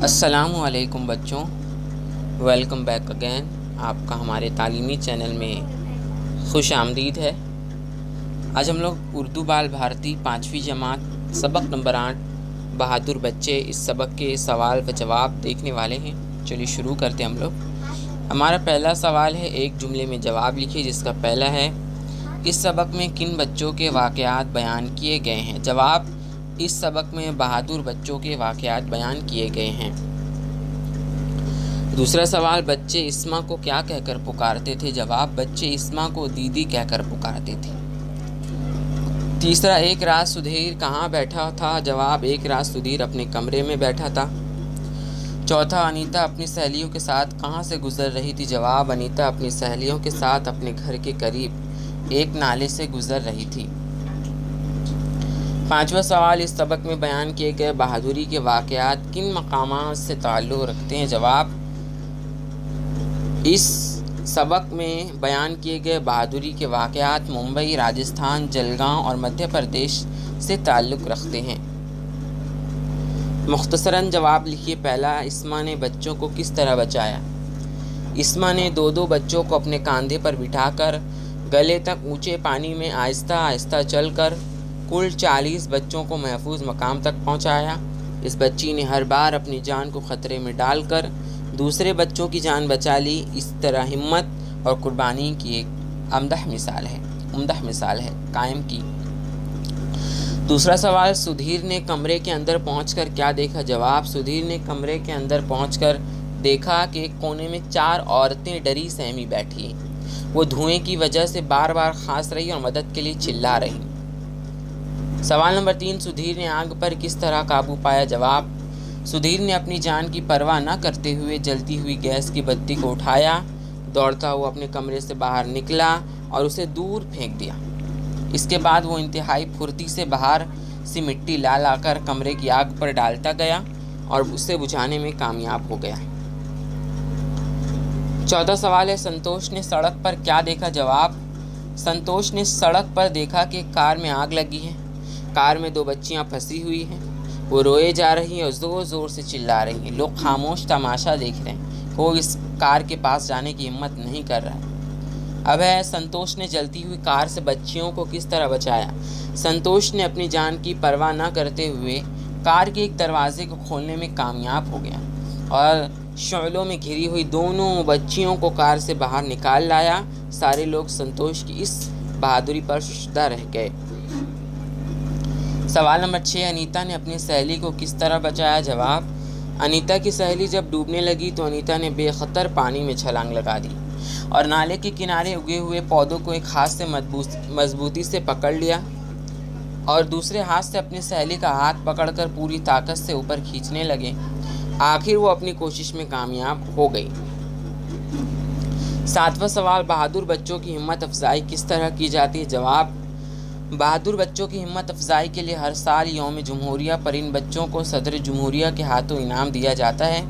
अस्सलामुअलैकुम बच्चों, welcome back again. आपका हमारे तालीमी चैनल में खुश आमदीद है। आज हम लोग उर्दू बाल भारती 5वीं जमात सबक नंबर 8 बहादुर बच्चे इस सबक के सवाल व जवाब देखने वाले हैं। चलिए शुरू करते हैं हम लोग। हमारा पहला सवाल है, एक जुमले में जवाब लिखिए। जिसका पहला है, इस सबक में किन बच्चों के वाक़यात बयान किए गए हैं। जवाब, इस सबक में बहादुर बच्चों के वाक़यात बयान किए गए हैं। दूसरा सवाल, बच्चे इस्मा को क्या कहकर पुकारते थे। जवाब, बच्चे इस्मा को दीदी कहकर पुकारते थे। तीसरा, एक रात सुधीर कहाँ बैठा था। जवाब, एक रात सुधीर अपने कमरे में बैठा था। चौथा, अनीता अपनी सहेलियों के साथ कहाँ से गुजर रही थी। जवाब, अनीता अपनी सहेलियों के साथ अपने घर के करीब एक नाले से गुजर रही थी। पांचवा सवाल, इस सबक में बयान किए गए बहादुरी के वाक़यात किन मकामात से ताल्लुक़ रखते हैं। जवाब, इस सबक में बयान किए गए बहादुरी के वाक़यात मुंबई, राजस्थान, जलगांव और मध्य प्रदेश से ताल्लुक़ रखते हैं। मुख्तसरन जवाब लिखिए। पहला, इस्मा ने बच्चों को किस तरह बचाया। इस्मा ने दो बच्चों को अपने कंधे पर बिठाकर गले तक ऊंचे पानी में आहिस्ता आहिस्ता चलकर कुल 40 बच्चों को महफूज मकाम तक पहुंचाया। इस बच्ची ने हर बार अपनी जान को ख़तरे में डालकर दूसरे बच्चों की जान बचा ली। इस तरह हिम्मत और कुर्बानी की एक उम्दा मिसाल है कायम की। दूसरा सवाल, सुधीर ने कमरे के अंदर पहुंचकर क्या देखा। जवाब, सुधीर ने कमरे के अंदर पहुंचकर देखा कि एक कोने में 4 औरतें डरी सहमी बैठी। वो धुएं की वजह से बार बार खांस रही और मदद के लिए चिल्ला रही। सवाल नंबर 3, सुधीर ने आग पर किस तरह काबू पाया। जवाब, सुधीर ने अपनी जान की परवाह न करते हुए जलती हुई गैस की बत्ती को उठाया, दौड़ता हुआ अपने कमरे से बाहर निकला और उसे दूर फेंक दिया। इसके बाद वो इंतहाई फुर्ती से बाहर से मिट्टी ला लाकर कमरे की आग पर डालता गया और उसे बुझाने में कामयाब हो गया। चौथा सवाल है, संतोष ने सड़क पर क्या देखा। जवाब, संतोष ने सड़क पर देखा कि कार में आग लगी है। कार में 2 बच्चियां फंसी हुई हैं। वो रोए जा रही हैं और ज़ोर ज़ोर से चिल्ला रही हैं। लोग खामोश तमाशा देख रहे हैं। कोई इस कार के पास जाने की हिम्मत नहीं कर रहा है। अब है, संतोष ने जलती हुई कार से बच्चियों को किस तरह बचाया। संतोष ने अपनी जान की परवाह न करते हुए कार के एक दरवाजे को खोलने में कामयाब हो गया और शौलों में घिरी हुई दोनों बच्चियों को कार से बाहर निकाल लाया। सारे लोग संतोष की इस बहादुरी पर शुदा रह गए। सवाल नंबर 6, अनीता ने अपनी सहेली को किस तरह बचाया। जवाब, अनीता की सहेली जब डूबने लगी तो अनीता ने बेखतर पानी में छलांग लगा दी और नाले के किनारे उगे हुए पौधों को एक हाथ से मजबूती से पकड़ लिया और दूसरे हाथ से अपनी सहेली का हाथ पकड़कर पूरी ताकत से ऊपर खींचने लगे। आखिर वो अपनी कोशिश में कामयाब हो गई। 7वां सवाल, बहादुर बच्चों की हिम्मत अफजाई किस तरह की जाती है। जवाब, बहादुर बच्चों की हिम्मत अफजाई के लिए हर साल यौम जमहूरिया पर इन बच्चों को सदर जमहूरिया के हाथों इनाम दिया जाता है।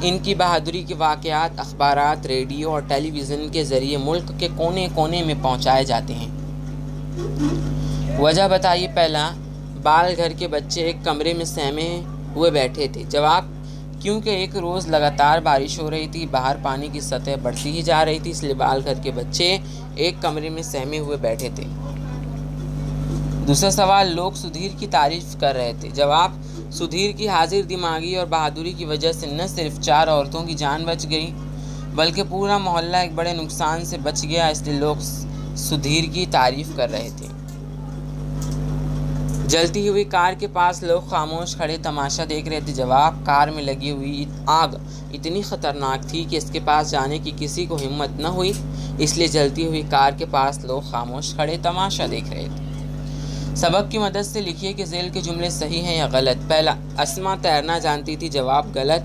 इनकी बहादुरी के वाक़यात अखबारात, रेडियो और टेलीविज़न के ज़रिए मुल्क के कोने कोने में पहुंचाए जाते हैं। वजह बताइए। पहला, बाल घर के बच्चे एक कमरे में सहमे हुए बैठे थे। जवाब, क्योंकि एक रोज़ लगातार बारिश हो रही थी, बाहर पानी की सतह बढ़ती ही जा रही थी, इसलिए बाल घर के बच्चे एक कमरे में सहमे हुए बैठे थे। दूसरा सवाल, लोग सुधीर की तारीफ कर रहे थे। जवाब, सुधीर की हाजिर दिमागी और बहादुरी की वजह से न सिर्फ 4 औरतों की जान बच गई बल्कि पूरा मोहल्ला एक बड़े नुकसान से बच गया, इसलिए लोग सुधीर की तारीफ कर रहे थे। जलती हुई कार के पास लोग खामोश खड़े तमाशा देख रहे थे। जवाब, कार में लगी हुई आग इतनी ख़तरनाक थी कि इसके पास जाने की किसी को हिम्मत न हुई, इसलिए जलती हुई कार के पास लोग खामोश खड़े तमाशा देख रहे थे। सबक की मदद से लिखिए कि ज़ेल के जुमले सही हैं या गलत। पहला, अस्मा तैरना जानती थी। जवाब, गलत।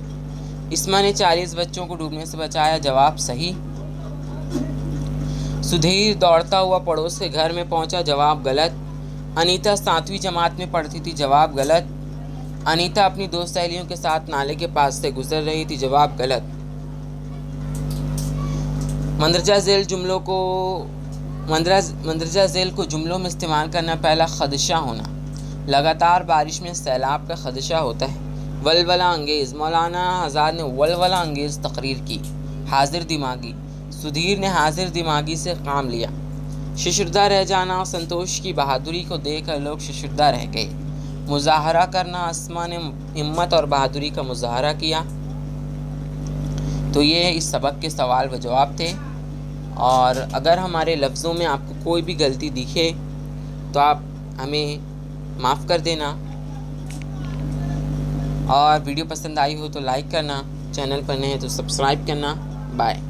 इस्मा ने 40 बच्चों को डूबने से बचाया। जवाब, सही। सुधीर दौड़ता हुआ पड़ोस के घर में पहुंचा। जवाब, गलत। अनीता 7वीं जमात में पढ़ती थी। जवाब, गलत। अनीता अपनी 2 सहेलियों के साथ नाले के पास से गुजर रही थी। जवाब, गलत। मंदरजा झेल को जुमलों में इस्तेमाल करना। पहला, खदशा होना। लगातार बारिश में सैलाब का खदशा होता है। वलवला अंगेज़, मौलाना आज़ाद ने वलवला अंगेज़ तकरीर की। हाजिर दिमागी, सुधीर ने हाजिर दिमागी से काम लिया। शशुरदा रह जाना, संतोष की बहादुरी को देखकर लोग शशुरदा रह गए। मुजाहरा करना, अस्मा ने हिम्मत और बहादुरी का मुजाहरा किया। तो ये इस सबक के सवाल व जवाब थे। और अगर हमारे लफ्ज़ों में आपको कोई भी गलती दिखे तो आप हमें माफ़ कर देना, और वीडियो पसंद आई हो तो लाइक करना, चैनल पर नए हैं तो सब्सक्राइब करना। बाय।